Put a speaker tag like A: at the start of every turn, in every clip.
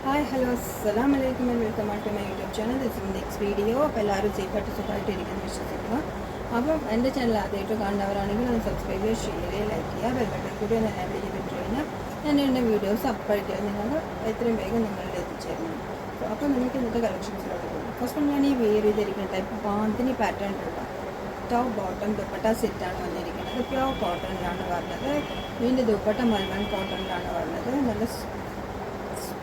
A: Hi hello അസ്സലാമലൈക്കും and welcome back to my YouTube channel. This is next video. അപ്പോൾ എല്ലാവരും സേഫായിട്ട് സുഖമായിട്ട് ഇരിക്കുന്നു വിശ്വസിക്കുക. അപ്പം എൻ്റെ ചാനൽ ആദ്യമായിട്ട് കാണുന്നവരാണെങ്കിൽ ഒന്ന് സബ്സ്ക്രൈബ് ചെയ്യുക, ഷെയർ ചെയ്യുക, ലൈക്ക് ചെയ്യുക, ബെൽബട്ടൺ കൂടി ഒന്ന് എനേബിൾ ചെയ്തിട്ട് കഴിഞ്ഞാൽ ഞാൻ എൻ്റെ വീഡിയോസ് അപ്ലോഡ് നിങ്ങൾക്ക് എത്രയും വേഗം നിങ്ങളുടെ എത്തിച്ചേരുന്നു. അപ്പോൾ നമുക്ക് ഇന്നത്തെ കളക്ഷൻസിലോട്ട് പോകും. ഫസ്റ്റ് ഞാൻ ഈ വെയർ ചെയ്തിരിക്കുന്ന ടൈപ്പ് ബാന്തിനി പാറ്റേണിലുള്ള ടോപ്പ് ബോട്ടം ദുപ്പട്ട സെറ്റാണ് വന്നിരിക്കുന്നത്. പ്യോർ കോട്ടണിലാണ് വരുന്നത്. ഇതിൻ്റെ ദുപ്പട്ട മൽമൽ കോട്ടണിലാണ് വരുന്നത്. നല്ല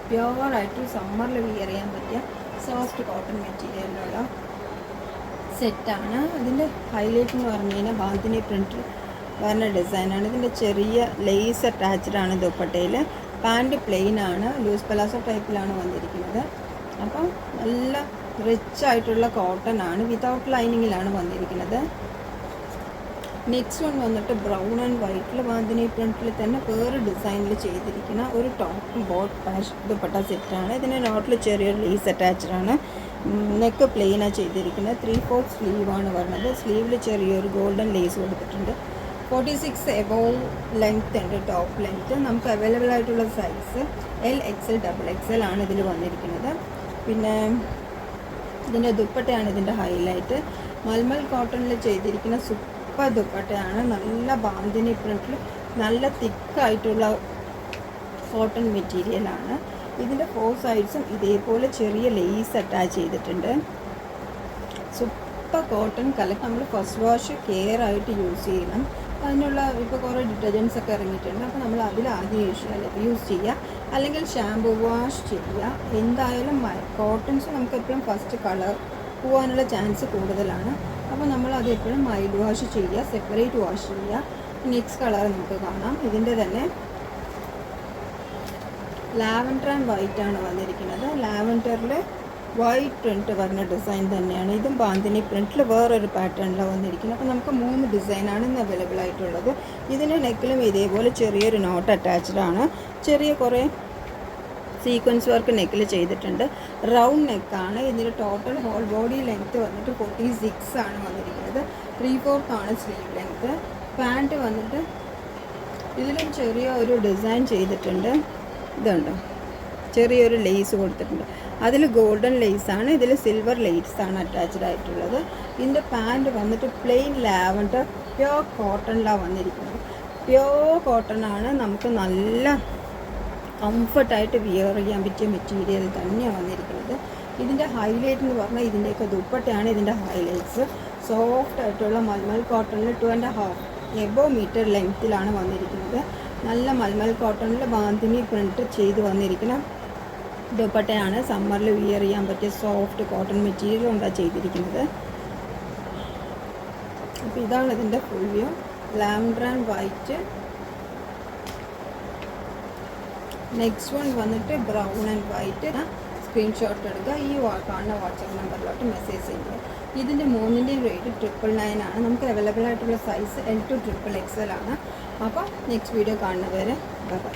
A: പ്യുവറായിട്ട് സമ്മറിൽ വിയർ ചെയ്യാൻ പറ്റിയ സോഫ്റ്റ് കോട്ടൺ മെറ്റീരിയലിലുള്ള സെറ്റാണ്. അതിൻ്റെ ഹൈലൈറ്റ് എന്ന് പറഞ്ഞു കഴിഞ്ഞാൽ ബാന്തിനി പ്രിൻറ്റ് വരുന്ന ഡിസൈനാണ്. ഇതിൻ്റെ ചെറിയ ലേസ് അറ്റാച്ച്ഡാണ് ദുപ്പട്ടയിൽ. പാൻറ്റ് പ്ലെയിൻ ആണ്, ലൂസ് പലാസോ ടൈപ്പിലാണ് വന്നിരിക്കുന്നത്. അപ്പം നല്ല റിച്ച് ആയിട്ടുള്ള കോട്ടൺ ആണ്, വിതൗട്ട് ലൈനിങ്ങിലാണ് വന്നിരിക്കുന്നത്. നെക്സ്റ്റ് വൺ വന്നിട്ട് ബ്രൗൺ ആൻഡ് വൈറ്റിൽ ബാന്തിനി പ്രിൻറ്റിൽ തന്നെ വേറെ ഡിസൈനിൽ ചെയ്തിരിക്കുന്ന ഒരു ടോപ്പ് ബോട്ട് പാഷ് ദുപ്പട്ട സെറ്റാണ്. ഇതിന് നോട്ടിൽ ചെറിയൊരു ലേസ് അറ്റാച്ച്ഡ് ആണ്. നെക്ക് പ്ലെയിനാണ് ചെയ്തിരിക്കുന്നത്. 3/4 സ്ലീവാണ് വരുന്നത്. സ്ലീവിൽ ചെറിയൊരു ഗോൾഡൻ ലേസ് കൊടുത്തിട്ടുണ്ട്. 46 എബോവ് ലെങ്ത് ഉണ്ട്, ടോപ്പ് ലെങ്ത്ത്. നമുക്ക് അവൈലബിൾ ആയിട്ടുള്ള സൈസ് LXL XXL ആണ് ഇതിൽ വന്നിരിക്കുന്നത്. പിന്നെ ഇതിൻ്റെ ദുപ്പട്ടയാണ് ഇതിൻ്റെ ഹൈലൈറ്റ്. മൽമൽ കോട്ടണിൽ ചെയ്തിരിക്കുന്ന സൂപ്പർ ദുപ്പട്ടയാണ്. നല്ല ബാന്തിനി പ്രിൻറ്റിൽ നല്ല തിക്കായിട്ടുള്ള കോട്ടൺ മെറ്റീരിയലാണ്. ഇതിൻ്റെ 4 സൈഡ്സും ഇതേപോലെ ചെറിയ ലേസ് അറ്റാച്ച് ചെയ്തിട്ടുണ്ട്. സൂപ്പർ കോട്ടൺ കലക്ക് നമ്മൾ ഫസ്റ്റ് വാഷ് കെയർ ആയിട്ട് യൂസ് ചെയ്യണം. അതിനുള്ള ഇപ്പോൾ കുറേ ഡിറ്റർജൻസ് ഒക്കെ ഇറങ്ങിയിട്ടുണ്ട്. അപ്പോൾ നമ്മൾ അതിൽ ആദ്യം യൂസ് ചെയ്യുക, അല്ലെങ്കിൽ ഷാമ്പു വാഷ് ചെയ്യുക. എന്തായാലും കോട്ടൺസ് നമുക്ക് എപ്പോഴും ഫസ്റ്റ് കളർ പോകാനുള്ള ചാൻസ് കൂടുതലാണ്. അപ്പോൾ നമ്മൾ അത് എപ്പോഴും മൈൽഡ് വാഷ് ചെയ്യുക, സെപ്പറേറ്റ് വാഷ് ചെയ്യുക. നെക്സ്റ്റ് കളർ നമുക്ക് കാണാം. ഇതിൻ്റെ തന്നെ ലാവൻഡർ ആൻഡ് വൈറ്റ് ആണ് വന്നിരിക്കുന്നത്. ലാവൻഡറിൽ വൈറ്റ് പ്രിൻറ്റ് വരുന്ന ഡിസൈൻ തന്നെയാണ്. ഇതും ബാന്തിനി പ്രിൻറ്റിൽ വേറൊരു പാറ്റേണിലാണ് വന്നിരിക്കുന്നത്. അപ്പോൾ നമുക്ക് 3 ഡിസൈനാണ് ഇന്ന് അവൈലബിൾ ആയിട്ടുള്ളത്. ഇതിൻ്റെ നെക്കിലും ഇതേപോലെ ചെറിയൊരു നോട്ട് അറ്റാച്ച്ഡ് ആണ്. ചെറിയ കുറേ സീക്വൻസ് വർക്ക് നെക്കിൽ ചെയ്തിട്ടുണ്ട്. റൗണ്ട് നെക്കാണ്. ഇതിൻ്റെ ടോട്ടൽ ഹോൾ ബോഡി ലെങ്ത്ത് വന്നിട്ട് 46 ആണ് വന്നിരിക്കുന്നത്. 3/4 ആണ് സ്ലീവ് ലെങ്ത്ത്. പാൻറ്റ് വന്നിട്ട് ഇതിലും ചെറിയ ഒരു ഡിസൈൻ ചെയ്തിട്ടുണ്ട്. ഇതുണ്ടോ, ചെറിയൊരു ലേസ് കൊടുത്തിട്ടുണ്ട്. അതിൽ ഗോൾഡൻ ലേസാണ്, ഇതിൽ സിൽവർ ലേസാണ് അറ്റാച്ച്ഡ് ആയിട്ടുള്ളത്. ഇതിൻ്റെ പാൻറ്റ് വന്നിട്ട് പ്ലെയിൻ ലാവൻഡർ പ്യോർ കോട്ടണിലാണ് വന്നിരിക്കുന്നത്. പ്യോർ കോട്ടൺ ആണ്. നമുക്ക് നല്ല കംഫർട്ടായിട്ട് വിയർ ചെയ്യാൻ പറ്റിയ മെറ്റീരിയൽ തന്നെയാണ് വന്നിരിക്കുന്നത്. ഇതിൻ്റെ ഹൈലൈറ്റ് എന്ന് പറഞ്ഞാൽ ഇതിൻ്റെയൊക്കെ ദുപ്പട്ടയാണ് ഇതിൻ്റെ ഹൈലൈറ്റ്സ്. സോഫ്റ്റ് ആയിട്ടുള്ള മൽമൽ കോട്ടണിൽ 2.5 എബോ മീറ്റർ ലെങ്ത്തിലാണ് വന്നിരിക്കുന്നത്. നല്ല മൽമൽ കോട്ടണിൽ ബാന്തിനി പ്രിൻറ്റ് ചെയ്ത് വന്നിരിക്കുന്ന ദുപ്പട്ടയാണ്. സമ്മറിൽ വിയർ ചെയ്യാൻ പറ്റിയ സോഫ്റ്റ് കോട്ടൺ മെറ്റീരിയൽ കൊണ്ടാണ് ചെയ്തിരിക്കുന്നത്. അപ്പോൾ ഇതാണ് ഇതിൻ്റെ full view. Lavender and white. Next one വന്നിട്ട് ബ്രൗൺ ആൻഡ് വൈറ്റ്. സ്ക്രീൻഷോട്ട് എടുക്കുക, ഈ കാണുന്ന വാട്സപ്പ് നമ്പറിലോട്ട് മെസ്സേജ് ചെയ്യുക. ഇതിൻ്റെ 3ൻ്റെയും റേറ്റ് 999 ആണ്. നമുക്ക് അവൈലബിൾ ആയിട്ടുള്ള സൈസ് L to XXL ആണ്. അപ്പോൾ നെക്സ്റ്റ് വീഡിയോ കാണുന്നവരെ ബൈ.